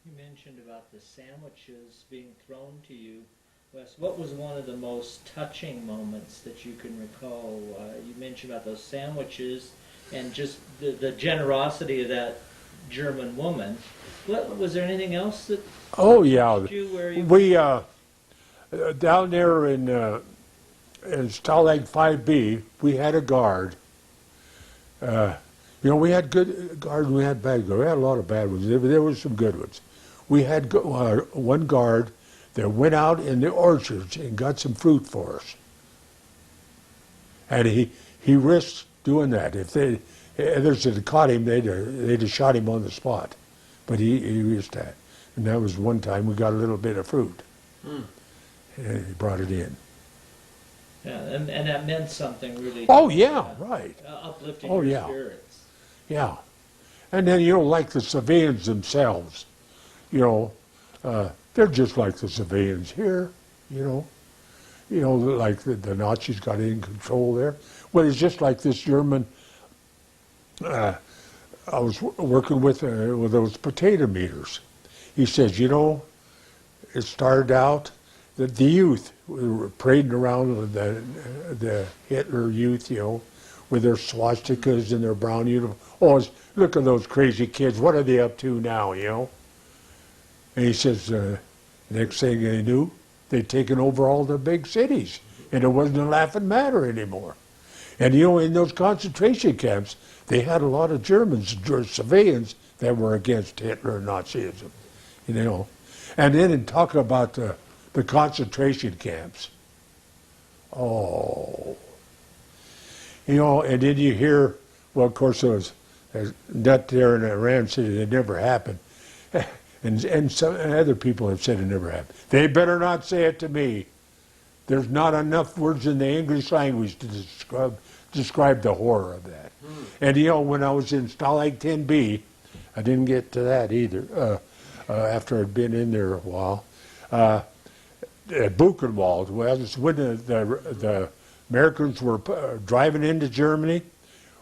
You mentioned about the sandwiches being thrown to you. Wes, what was one of the most touching moments that you can recall? You mentioned about those sandwiches and just the generosity of that German woman. Was there anything else that Oh yeah, touched you where you? we down there in Stalag 5B, we had a guard. Uh, we had good guards, we had bad guards. We had a lot of bad ones. There were some good ones. We had one guard that went out in the orchards and got some fruit for us. And he risked doing that. If others had caught him, they'd have shot him on the spot. But he risked that. And that was one time we got a little bit of fruit. Mm. And he brought it in. Yeah, and that meant something really. Oh, yeah, right. Uplifting Oh, your yeah. spirits. Yeah. And then, like the civilians themselves, they're just like the civilians here, like the Nazis got in control there. Well, it's just like this German, I was working with those potato meters. He says, it started out that the youth were parading around with the Hitler youth, with their swastikas and their brown uniform. Oh, look at those crazy kids. What are they up to now, And he says, next thing they knew, they'd taken over all the big cities, and it wasn't a laughing matter anymore. And in those concentration camps, they had a lot of Germans, civilians, that were against Hitler and Nazism, And then talk about the concentration camps. Oh. And then you hear, well, of course, there's that there in Iran said it never happened. And some other people have said it never happened. They better not say it to me. There's not enough words in the English language to describe the horror of that. And when I was in Stalag 10B, I didn't get to that either, after I'd been in there a while. At Buchenwald, well, it's when the Americans were driving into Germany.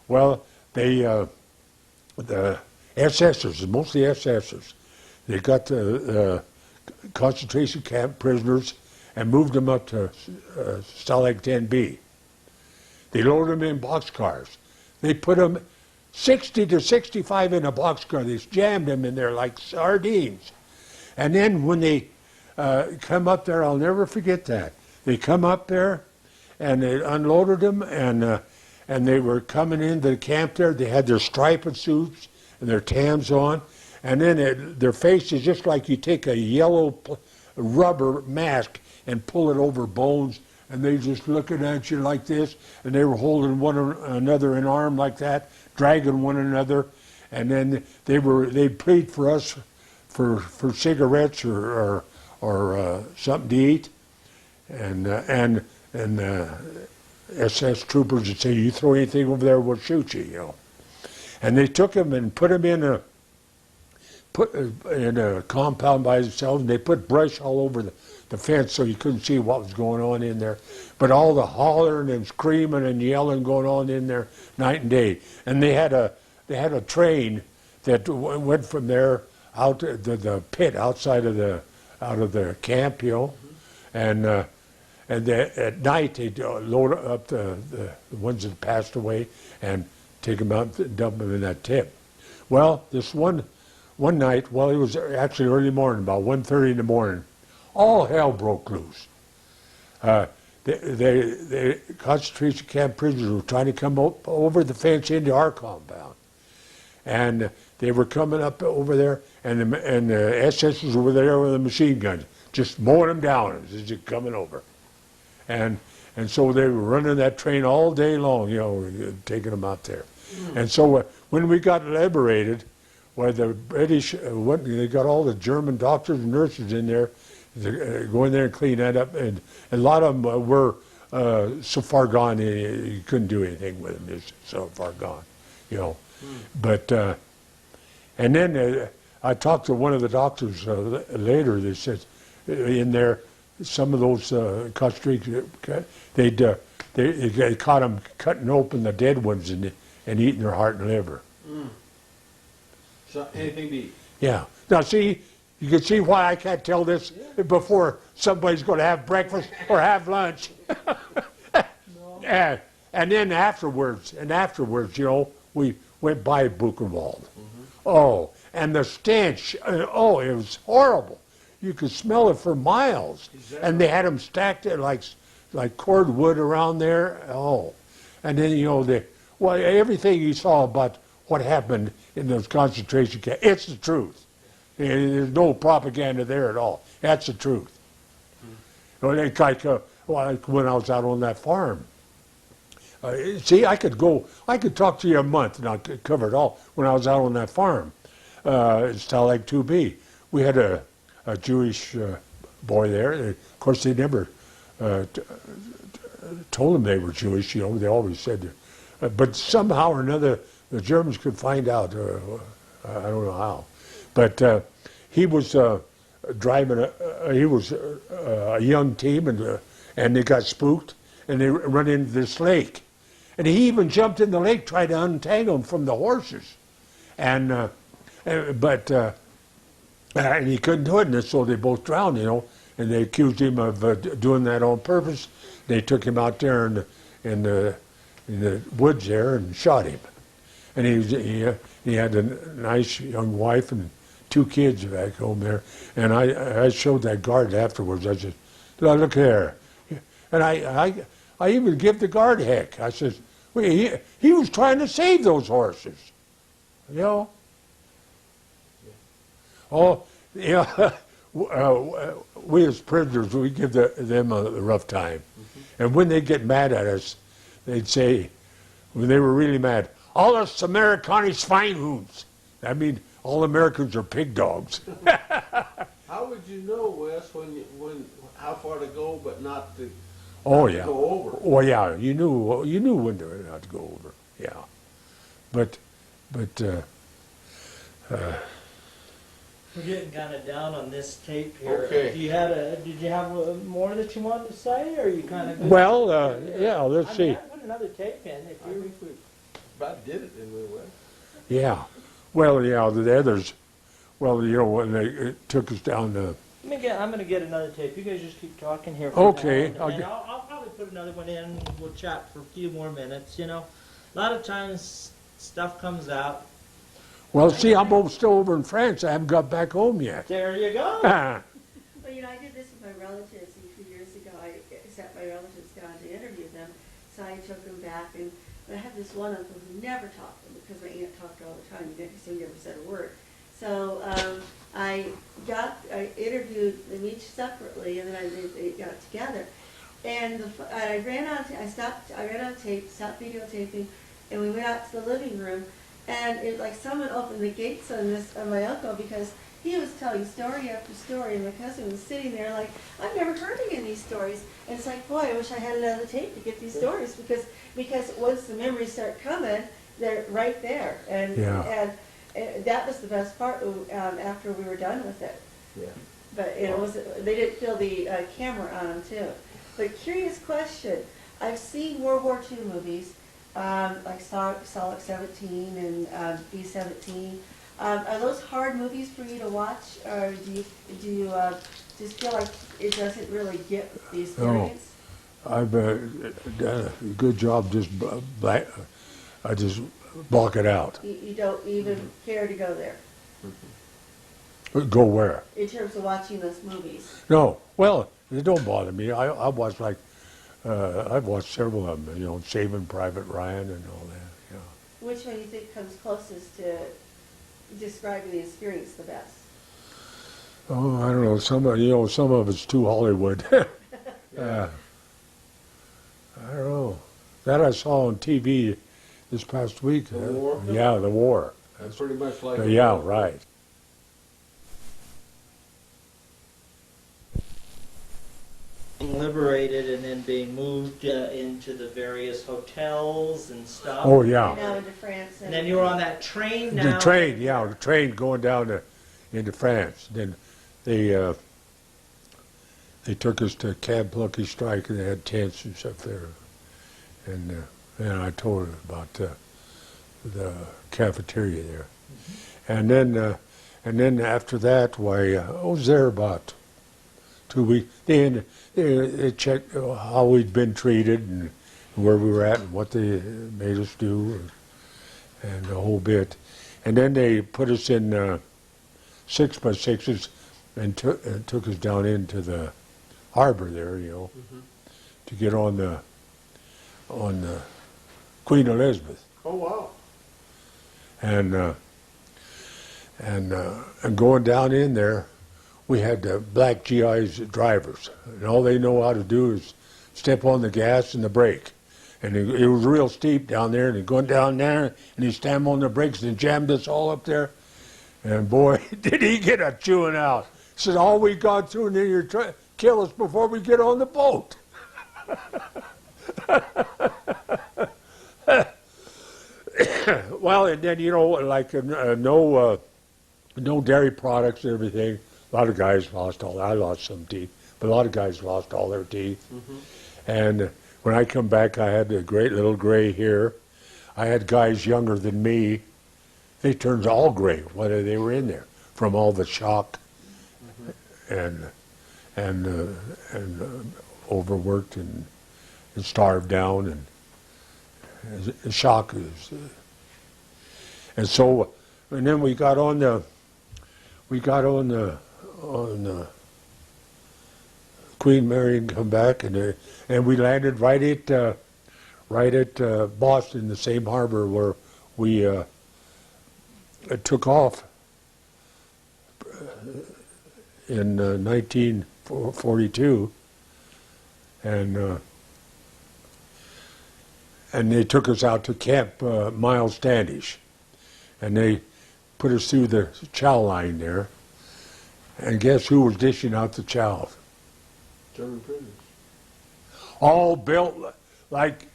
Well, the SSers, mostly SSers, they got the concentration camp prisoners and moved them up to Stalag 10B. They loaded them in boxcars. They put them 60 to 65 in a boxcar. They jammed them in there like sardines. And then when they come up there, I'll never forget that. They come up there and they unloaded them, and they were coming into the camp there. They had their striped suits and their tams on. And then their face is just like you take a yellow rubber mask and pull it over bones, and they just looking at you like this, and they were holding one another in arm like that, dragging one another, and then they plead for us for cigarettes or something to eat, and SS troopers would say, "You throw anything over there, we'll shoot you," And they took him and put him in a compound by themselves, and they put brush all over the fence so you couldn't see what was going on in there. But all the hollering and screaming and yelling going on in there night and day. And they had a train that went from there out to the pit outside of the camp, and at night they'd load up the ones that passed away and take them out and dump them in that tip. Well, this one night, it was actually early morning, about 1:30 in the morning, all hell broke loose. The concentration camp prisoners were trying to come over the fence into our compound. And they were coming up over there, and the SSs were there with the machine guns, just mowing them down as they're coming over. And so they were running that train all day long, taking them out there. And so when we got liberated, well, the British, they got all the German doctors and nurses in there, go in there and clean that up. And a lot of them were so far gone, you couldn't do anything with them. They're so far gone, But, and then I talked to one of the doctors later. They said in there, some of those concentration, they caught them cutting open the dead ones and eating their heart and liver. So anything to eat. Yeah. Now see, You can see why I can't tell this before somebody's going to have breakfast or have lunch. And then afterwards, you know, we went by Buchenwald. Oh, and the stench, oh, it was horrible. You could smell it for miles. And they had them stacked there like cordwood around there. Oh, and then, you know, everything you saw about what happened in those concentration camps, it's the truth. There's no propaganda there at all. That's the truth. Like when I was out on that farm. See, I could talk to you a month and I could cover it all. When I was out on that farm, Stalag 2B, we had a Jewish boy there. Of course, they never told them they were Jewish. You know, they always said, but somehow or another, the Germans could find out. I don't know how, but he was driving. He was a young team, and they got spooked, and they run into this lake, and he even jumped in the lake, tried to untangle them from the horses, and he couldn't do it, and so they both drowned. You know, and they accused him of doing that on purpose. They took him out there in the woods there and shot him. And he had a nice young wife and 2 kids back home there. And I showed that guard afterwards. I said, look there. And I even give the guard heck. I said, well, he was trying to save those horses. You know? Oh, yeah. We as prisoners, we give them a rough time. And when they get mad at us, they'd say, when they were really mad, alles Amerikaner Schweinhunds. I mean, all Americans are pig dogs. How would you know, Wes, how far to go, but not to, Oh not yeah. to go over? Oh yeah. You knew when not to go over. Yeah. But We're getting kind of down on this tape here. Okay. Did you have more that you wanted to say, or are you kind of good? well, yeah. Let's see. I put another tape in if I you. think we about did it in a way. Yeah. Well, yeah. The others. Well, you know, when they took us down to. I'm going to get another tape. You guys just keep talking here. For Okay, now, and I'll probably put another one in. We'll chat for a few more minutes. You know, a lot of times stuff comes out. Well, see, I'm still over in France. I haven't got back home yet. There you go. Well, you know, I did this with my relatives a few years ago. I sat my relatives down to interview them, so I took them back. And I had this one uncle who never talked to them because my aunt talked all the time. He never said a word. So I interviewed them each separately, and then they got together. And I ran out of tape, stopped videotaping, and we went out to the living room. And it like someone opened the gates on my uncle because he was telling story after story, and my cousin was sitting there like, I've never heard any of these stories. And it's like, boy, I wish I had another tape to get these stories because once the memories start coming, they're right there. And that was the best part after we were done with it. Yeah. But they didn't feel the camera on them too. But curious question: I've seen World War II movies. Like Solid 17 and B-17. Are those hard movies for you to watch, or do you just feel like it doesn't really get the experience? No, I've done a good job. I just block it out. You don't even care to go there Go where? in terms of watching those movies. No. Well, they don't bother me. I watch I've watched several of them, you know, Saving Private Ryan and all that, yeah. Which one do you think comes closest to describing the experience the best? Oh, I don't know. Some of it's too Hollywood. I don't know. That I saw on TV this past week. The war? Yeah, the war. That's pretty much like. Yeah, right. Liberated and then being moved into the various hotels and stuff. Oh, yeah. Now into France. And then you were on that train now. The train going down into France. Then they took us to Camp Lucky Strike, and they had tents and stuff there. And I told her about the cafeteria there. And then And then after that, why, I was there about 2 weeks. They checked how we'd been treated and where we were at and what they made us do and the whole bit. And then they put us in 6x6s and took us down into the harbor there, to get on the Queen Elizabeth. Oh, wow. And going down in there, we had black GIs drivers, and all they know how to do is step on the gas and the brake. And it was real steep down there, and he'd gone down there, and he slammed on the brakes and jammed us all up there. And boy, did he get a chewing out. He said, all we got through, and then you're trying to kill us before we get on the boat. Well, and then, like no dairy products and everything. A lot of guys lost I lost some teeth, but a lot of guys lost all their teeth. And when I come back, I had a great little gray hair. I had guys younger than me. They turned all gray, whether they were in there, from all the shock and overworked and starved down and the shock is. And so, and then we got on the Queen Mary and come back, and we landed right at Boston, the same harbor where we took off in 1942, and they took us out to Camp Miles Standish, and they put us through the chow line there, and guess who was dishing out the chow? German prisoners. All built like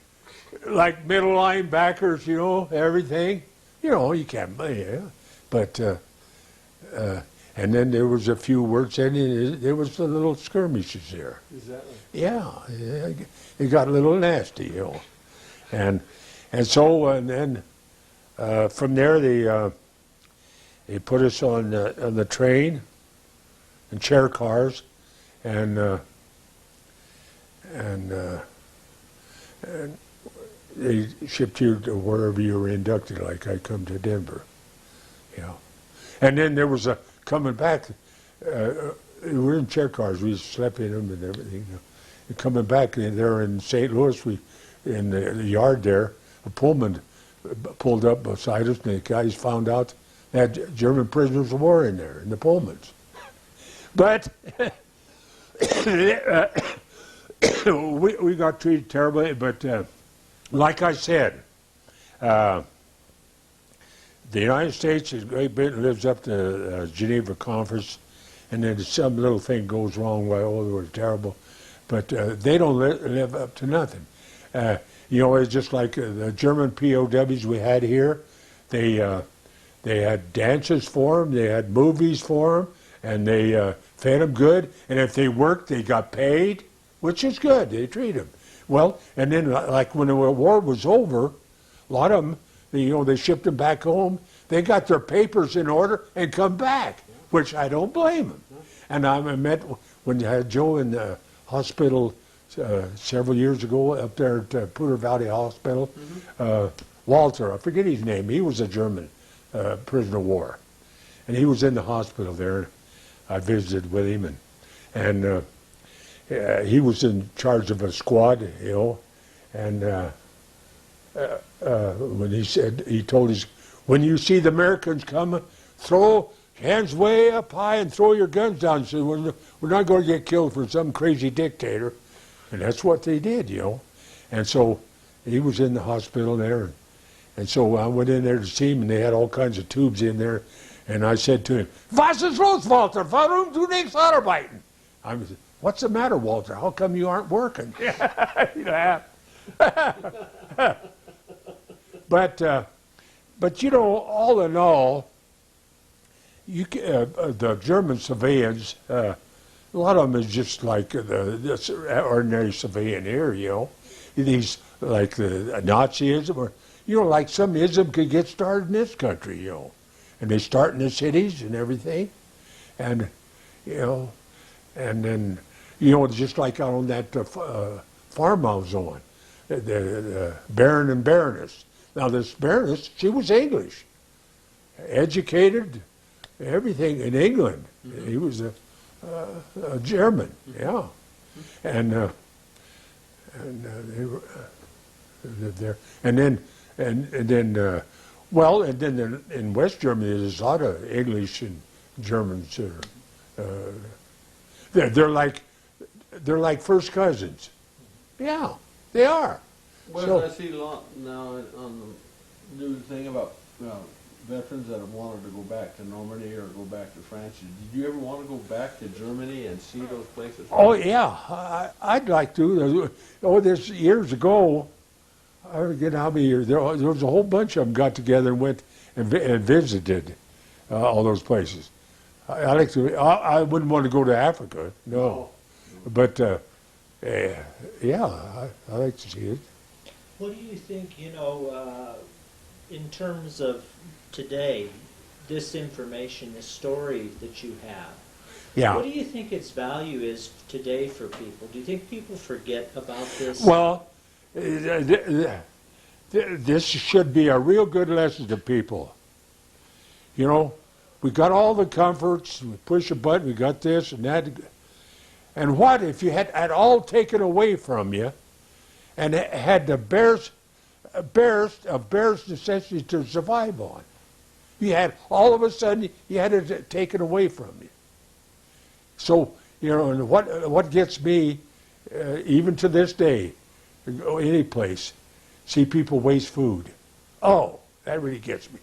middle linebackers, everything. You can't, but and then there was a few words, and there was the little skirmishes there. Is that right? Yeah, it got a little nasty, and so and then from there they put us on the train and chair cars, and they shipped you to wherever you were inducted, like I come to Denver, And then there was coming back, we were in chair cars, we slept in them and everything. And coming back there in St. Louis, in the yard there, a Pullman pulled up beside us, and the guys found out that German prisoners of war in there, in the Pullmans. But we got treated terribly, but like I said, the United States and Great Britain lives up to the Geneva Conference, and then some little thing goes wrong, they were terrible, but they don't live up to nothing. It's just like the German POWs we had here. They had dances for them, they had movies for them, and they fed them good, and if they worked, they got paid, which is good. They treat them well. And then, like when the war was over, a lot of them, they shipped them back home. They got their papers in order and come back, which I don't blame them. And I met when I had Joe in the hospital several years ago up there at Poudre Valley Hospital. Walter, I forget his name. He was a German prisoner of war, and he was in the hospital there. I visited with him, and he was in charge of a squad, and when he told us, when you see the Americans coming, throw hands way up high and throw your guns down. He said, we're not going to get killed for some crazy dictator. And that's what they did, And so he was in the hospital there. And so I went in there to see him, and they had all kinds of tubes in there. And I said to him, "Was ist los, Walter? Warum du nichts arbeiten?" I said, "What's the matter, Walter? How come you aren't working?" He laughed. But all in all, the German civilians, a lot of them is just like this ordinary civilian here, These, like the Nazism, or, like some ism could get started in this country, and they start in the cities and everything, and you know, and then just like out on that farm I was on, the Baron and Baroness. Now this Baroness, she was English, educated, everything in England. Mm-hmm. He was a German, yeah, and they were lived there, and then in West Germany there's a lot of English and Germans. They're like first cousins. Yeah, they are. Well, I see a lot now on the news thing about veterans that have wanted to go back to Normandy or go back to France. Did you ever want to go back to Germany and see those places? Oh yeah, I'd like to. This years ago, I forget how many years. There was a whole bunch of them got together and went and visited all those places. I like to. I wouldn't want to go to Africa, no. But yeah, I like to see it. What do you think, in terms of today, this information, this story that you have, Yeah. what do you think its value is today for people? Do you think people forget about this? Well, this should be a real good lesson to people. We got all the comforts, we push a button, we got this and that. And what if you had all taken away from you and had the barest necessity to survive on? You had, all of a sudden, you had it taken away from you. So, and what gets me, even to this day, go any place, see people waste food. Oh, that really gets me.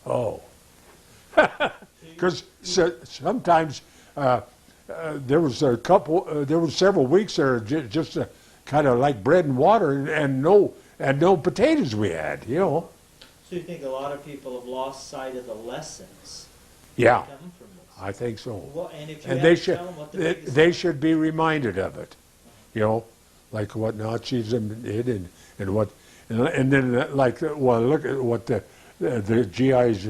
Oh. Because sometimes there was several weeks there just kind of like bread and water and no potatoes we had, So you think a lot of people have lost sight of the lessons Yeah, that come from this? I think so. Well, and if you And had to tell them what the biggest they should be reminded of it, like what Nazism did and what, and then look at what the GIs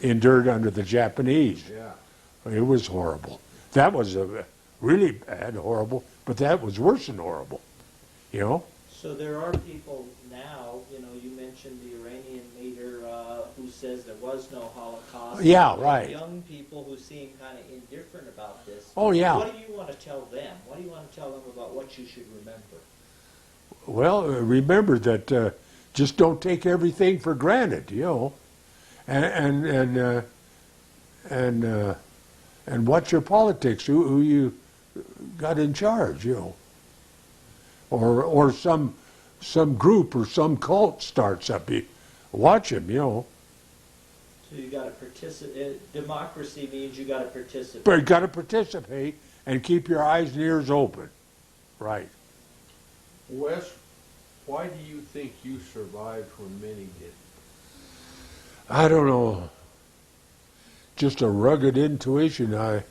endured under the Japanese. Yeah. It was horrible. That was really bad, horrible, but that was worse than horrible, So there are people now, you mentioned the Iranian leader who says there was no Holocaust. Yeah, There are right. young people who seem kind of indifferent about this. Oh, yeah. What do you want to tell them? What do you want to tell them about what you should remember? Well, remember that just don't take everything for granted, and watch your politics, who you got in charge, or some group or some cult starts up. Watch them, So you got to participate. Democracy means you got to participate. But you got to participate and keep your eyes and ears open, right? Wes, why do you think you survived when many didn't? I don't know. Just a rugged intuition. There's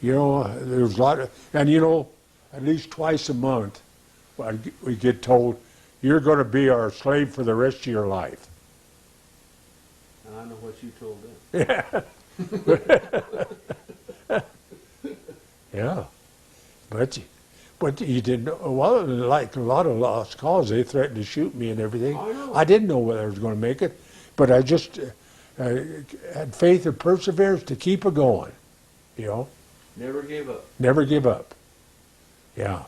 a lot of, and at least twice a month, we get told, you're going to be our slave for the rest of your life. And I know what you told them. Yeah. But you didn't know, well, like a lot of lost cause, they threatened to shoot me and everything. I know. I didn't know whether I was going to make it, but I just had faith and perseverance to keep it going, Never gave up. Never give up. Yeah.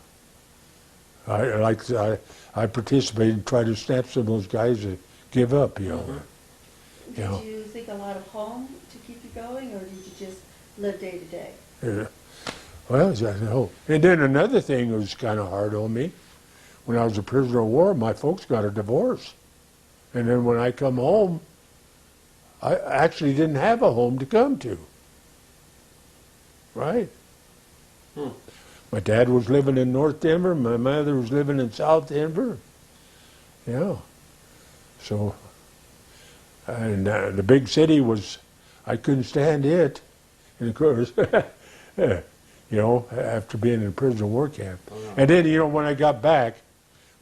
I participated and tried to snap some of those guys to give up, Did you think a lot of home to keep you going, or did you just live day to day? Yeah. Well, I know. And then another thing that was kind of hard on me, when I was a prisoner of war, my folks got a divorce. And then when I come home, I actually didn't have a home to come to. Right? My dad was living in North Denver. My mother was living in South Denver. Yeah. So, and the big city was, I couldn't stand it. And of course, after being in a prison war camp. Oh, no. And then, when I got back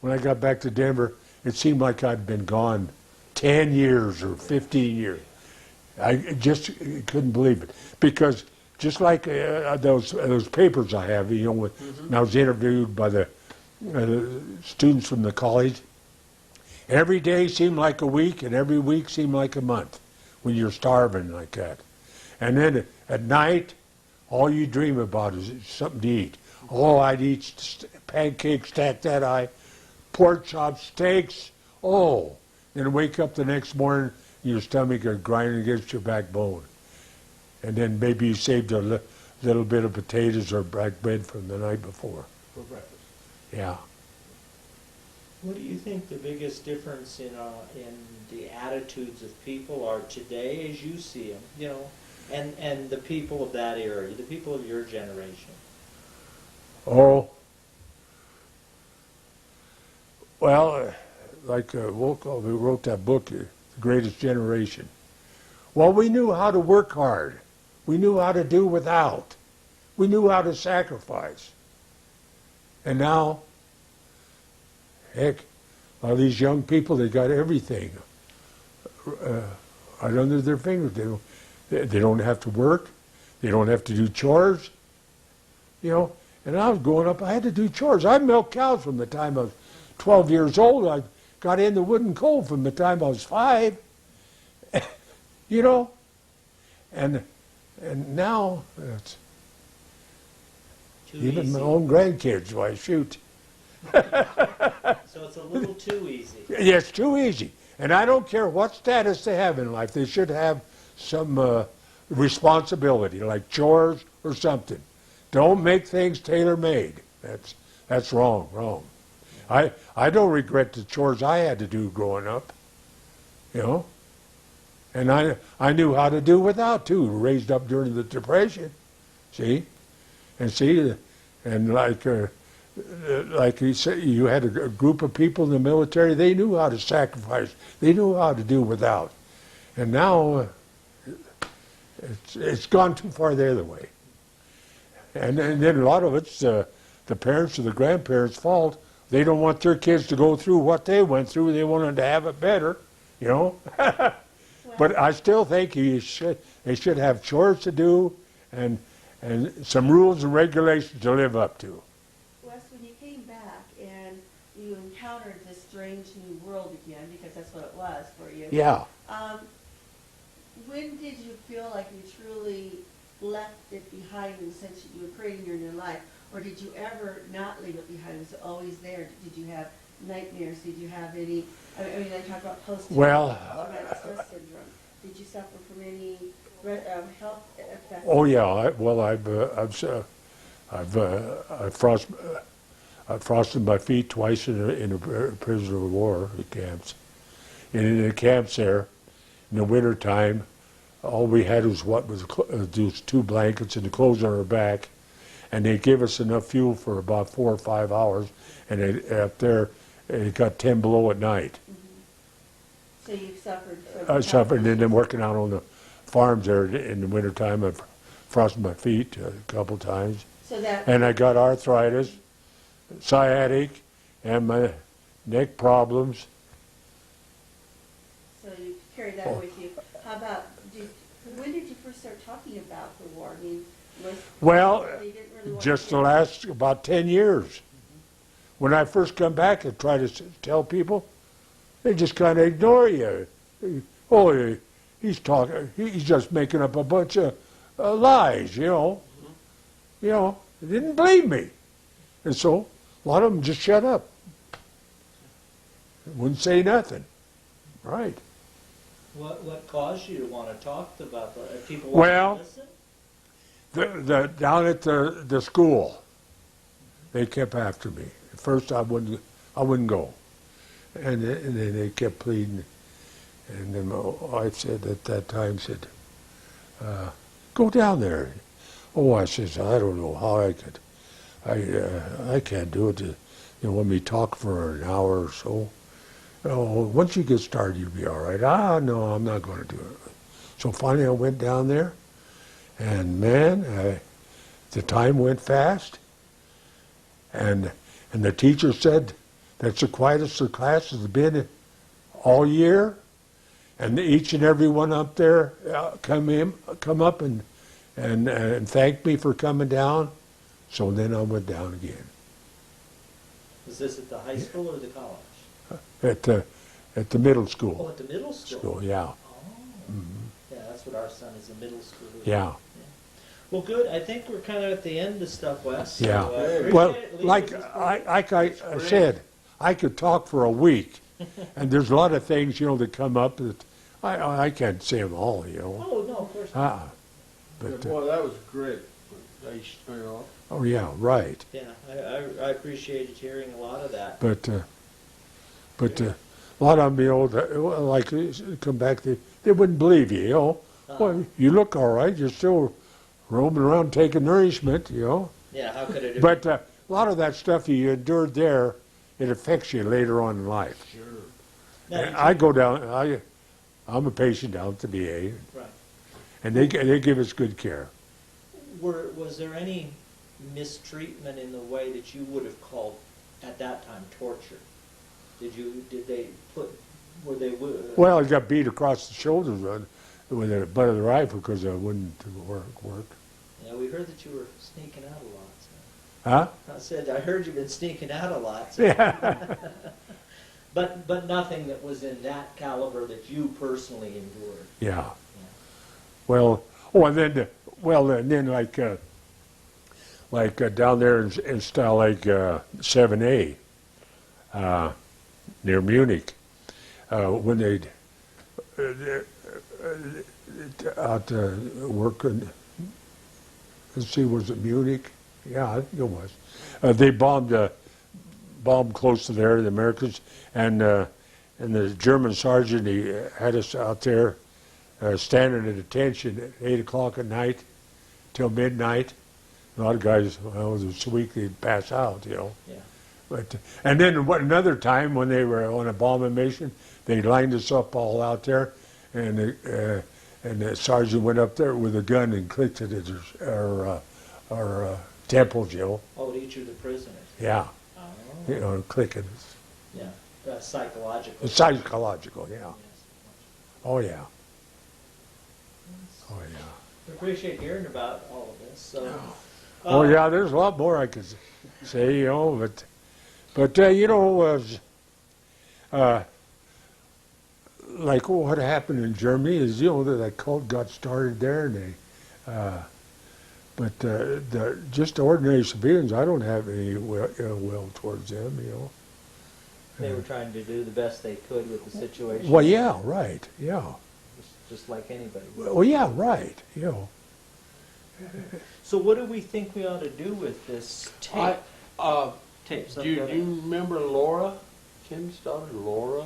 to Denver, it seemed like I'd been gone 10 years or 15 years. I just couldn't believe it, because just like those papers I have, you know, when I was interviewed by the students from the college, every day seemed like a week, and every week seemed like a month when you're starving like that. And then at night, all you dream about is something to eat. Oh, I'd eat pancakes stacked that high, pork chops, steaks. Oh, then wake up the next morning, your stomach is grinding against your backbone. And then maybe you saved a little bit of potatoes or black bread from the night before. For breakfast. Yeah. What do you think the biggest difference in the attitudes of people are today as you see them, you know, and the people of that area, the people of your generation? Oh, well, like Volkov, who wrote that book, The Greatest Generation. Well, we knew how to work hard. We knew how to do without. We knew how to sacrifice. And now, heck, all these young people, they got everything right under their fingers. They don't have to work. They don't have to do chores. You know, and I was growing up, I had to do chores. I milked cows from the time I was 12 years old. I got in the wood and coal from the time I was 5. You know, and now it's Too even easy. my own grandkids. Why shoot? So it's a little too easy. Yeah, it's too easy. And I don't care what status they have in life. They should have some responsibility, like chores or something. Don't make things tailor-made. That's wrong. I don't regret the chores I had to do growing up, you know. And I knew how to do without, too, raised up during the Depression, see? And like you said, you had a group of people in the military, they knew how to sacrifice. They knew how to do without. And now it's gone too far the other way. And then a lot of it's the parents or the grandparents' fault. They don't want their kids to go through what they went through. They want them to have it better, you know. But I still think they should have chores to do and some rules and regulations to live up to. Wes, when you came back and you encountered this strange new world again, because that's what it was for you. Yeah. When did you feel like you truly left it behind in the sense that you were creating your new life? Or did you ever not leave it behind? Was it always there? Did you have nightmares? Did you have any, I mean, I talk about post-traumatic stress syndrome. Did you suffer from any health effects? Oh yeah. I've frosted my feet twice in a prisoner of war camps. And in the camps there, in the winter time, all we had was those 2 blankets and the clothes on our back, and they gave us enough fuel for about 4 or 5 hours. And up there, it got 10 below at night. Mm-hmm. So you suffered from I suffered, and then working out on the farms there in the wintertime, I've frosted my feet a couple times. So that, And I got arthritis, sciatic, and my neck problems. so you carry that with you. How about, when did you first start talking about the war? I mean, Well, you didn't really want just to the last about 10 years. When I first come back and try to tell people, they just kind of ignore you. Oh, he's talking, he's just making up a bunch of lies, you know. You know, they didn't believe me. And so a lot of them just shut up. Wouldn't say nothing. Right. What caused you to want to talk about that? People Well, want to listen? Down at the school, they kept after me. At first, I wouldn't go, and then they kept pleading. And then my wife said at that time, "Go down there." Oh, I says, "I don't know how I could. I can't do it. They want me to talk for an hour or so. Oh, once you get started, you'll be all right." "Ah, no, I'm not going to do it." So finally, I went down there. And man, the time went fast, and the teacher said that's the quietest the class has been all year. And each and every one up there come up and thank me for coming down. So then I went down again Was this at the high school or the college? at the middle Oh, school. at the middle school? School, yeah, Oh. Yeah, that's what our son is, a middle schooler. yeah. Well, good. I think we're kind of at the end of stuff, Wes. So, Yeah. appreciate Well, it. Leave like this- I said, I could talk for a week, and there's a lot of things, that come up that I can't say them all, Oh, no, of course not. But, Boy, that was great. oh, yeah, right. Yeah, I appreciated hearing a lot of that. But a lot of them, like, come back, they wouldn't believe you, Well, you look all right. You're still roaming around taking nourishment, Yeah, how could it have But a lot of that stuff you endured there, it affects you later on in life. Sure. Now, And did I you- go down, I'm a patient down at the VA, Right. and they give us good care. Was there any mistreatment in the way that you would have called at that time torture? Did they put, were they? Well, I got beat across the shoulders with the butt of the rifle because I wouldn't work. Yeah, we heard that you were sneaking out a lot. Huh? So. I said I heard you've been sneaking out a lot. So. Yeah. But nothing that was in that caliber that you personally endured. Yeah. Well, and then down there in Style Lake 7A, near Munich, when they'd out working, let's see, was it Munich? Yeah, I think it was. They bombed close to there, the Americans, and the German sergeant, he had us out there standing at attention at 8 o'clock at night till midnight. A lot of guys, well, it was weak, they'd pass out, Yeah. But, and then another time when they were on a bombing mission, they lined us up all out there, and the sergeant went up there with a gun and clicked it at our temples, Oh, at each of the prisoners. Yeah, Oh. clicking. Yeah. Psychological. It's psychological, yeah. Yes. Oh, yeah. Oh, yeah. We appreciate hearing about all of this. So. Oh, yeah, there's a lot more I could say, but like what happened in Germany is, that cult got started there, and just ordinary civilians, I don't have any ill will towards them, They were trying to do the best they could with the situation. Well, yeah, right, yeah. Just like anybody. Well, yeah, right, So what do we think we ought to do with this tape? Tape. Do you remember Laura, Kim's daughter, Laura?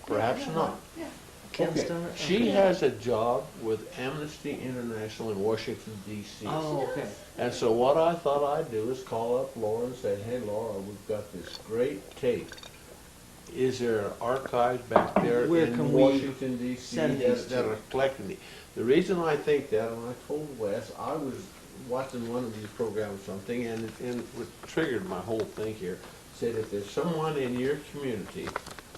Perhaps not. Yeah. Ken's Okay. done it? She Okay. has a job with Amnesty International in Washington, D.C. Oh, okay. And so what I thought I'd do is call up Laura and say, hey, Laura, we've got this great tape. Is there an archive back there Where in can we Washington, D.C. send these that to? are collecting these? The reason I think that, and I told Wes, I was watching one of these programs or something, and what triggered my whole thing here, said if there's someone in your community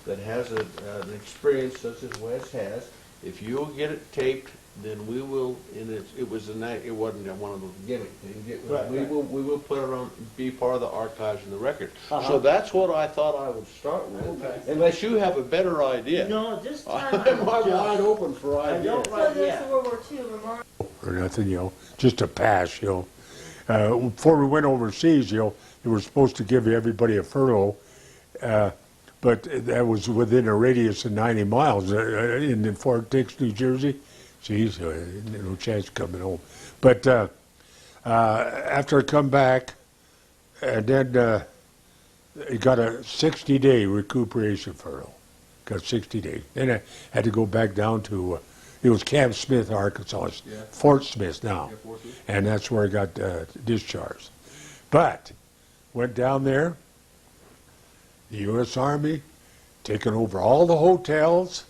that has an experience such as Wes has, if you'll get it taped, then we will, and it wasn't one of those gimmick things. Right, we right. will put it on, be part of the archives and the record. Uh-huh. So that's what I thought I would start with, Okay. unless you have a better idea. No, this time I'm wide open for I ideas. don't So Right, there's yeah. the World War II memorial. or nothing, just a pass, Before we went overseas, they were supposed to give everybody a furlough, but that was within a radius of 90 miles in Fort Dix, New Jersey. Geez, no chance of coming home. But after I come back, and then I got a 60-day recuperation furlough. Got 60 days. Then I had to go back down to, it was Camp Smith, Arkansas. It's Yeah. Fort Smith now. Yeah, Fort Smith. And that's where I got discharged. But went down there, the U.S. Army, taking over all the hotels,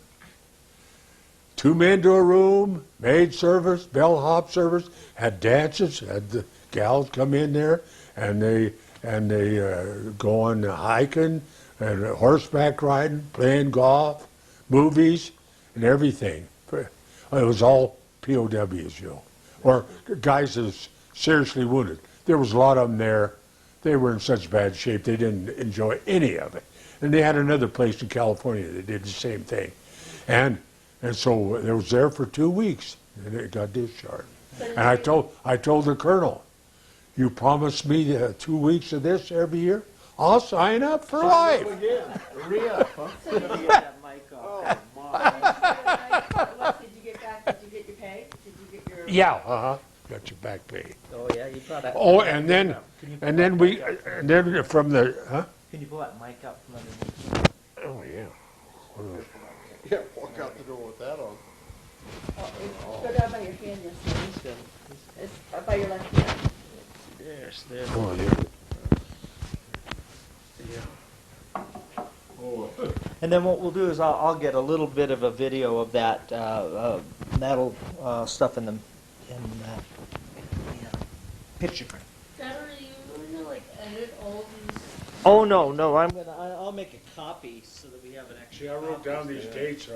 2 men to a room, maid service, bellhop service, had dances, had the gals come in there, and they go on hiking and horseback riding, playing golf, movies, and everything. It was all POWs, you know, or guys that was seriously wounded. There was a lot of them there. They were in such bad shape they didn't enjoy any of it. And they had another place in California that did the same thing. And so it was there for 2 weeks, and it got discharged. And I told the colonel, you promised me 2 weeks of this every year? I'll sign up for life. Re-up, huh? So did you, That mic off. Oh, my. what did you get back? Did you get your pay? Did you get your? Yeah, got your back pay. Oh, yeah, you brought that. Oh, and then from the, huh? Can you pull that mic up from underneath? Oh, yeah. Yeah, walk out the door with that on. Go down by your hand, yes. He's good. It's by your left hand. There's, there. Oh, yeah. Oh, And then what we'll do is I'll get a little bit of a video of that metal stuff in the picture frame. Dad, are you going to like edit all these? Oh, no, I'll make a copy so that we have an extra. See, I wrote copy. down these dates,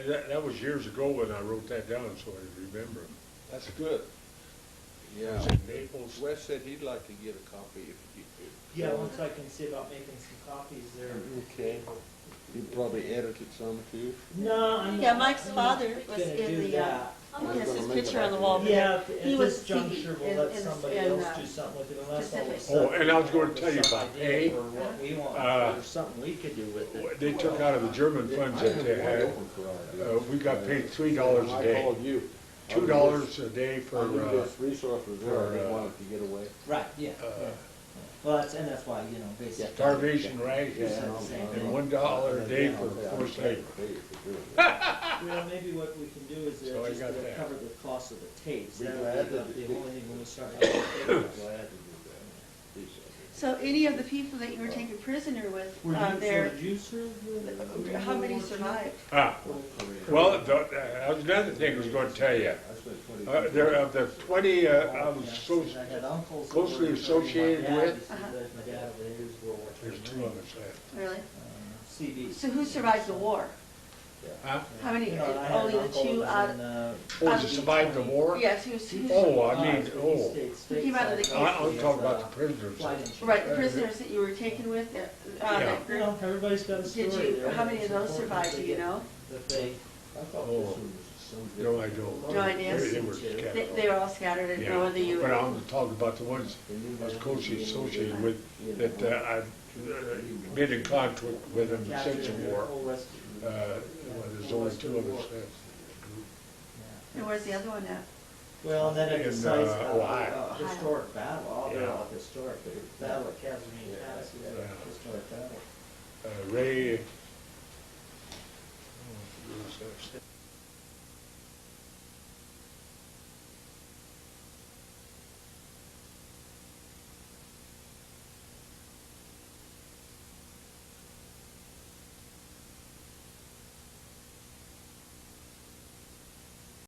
that was years ago when I wrote that down, so I remember. that's good. It Yeah. was in Naples. Wes said he'd like to get a copy if you could. Yeah, once I can see about making some copies there. Okay. You'd probably edit it some too. No, I'm Yeah, not- Mike's I'm father not was gonna in do the, that. he has his picture on the wall. but Yeah, he at was this juncture, we'll let in- somebody in, else do something with it unless all of a Pacific. sudden. Oh, and I was gonna we tell you have some about idea pay. For what we want, there's something we could do with it. They took out of the German funds that they had, we got paid $3 a I day. called you. $2 a day for, I knew this resource was there, I for, didn't want it to get away. Right, yeah, yeah. Well, that's why, you know, basically. starvation rations, Yeah, same and thing. $1 a day for forced labor. Well, maybe what we can do is So I just got that. cover the cost of the tapes. Be That glad would be to- the only thing when we start. having tapes. So any of the people that you were taken prisoner with, there, Did you serve the? how many survived? Well, that was another thing I was gonna tell you. There, of the 20, I was so, I had uncles. closely that were- associated my dad with- used to- My dad over there, he was World War II. there's 2 of us left. Really? CV. So who survived the war? Huh? How many, You know, and I had only an the uncle two that out, was in, Oh, to survive the war? yes, who's, Oh, I he mean, came out of the I'm talking about the prisoners. right, the prisoners that you were taken with, Yeah. that You group? know, everybody's got a story. Did you, there. how many of It's those important survived, that do they you get- know? That they, Oh, no, I don't. No idea? They were They, scattered. they were all scattered, and no whether you. But I'm talking about the ones I was closely associated with, that I've been in contact with them since the war. Well, there's only 2 of us left. And where's the other one at? well, and then at the In, site, Ohio. historic battle, all they're Yeah. all historic, but battle at Casimir Pass, is a historic battle. Ray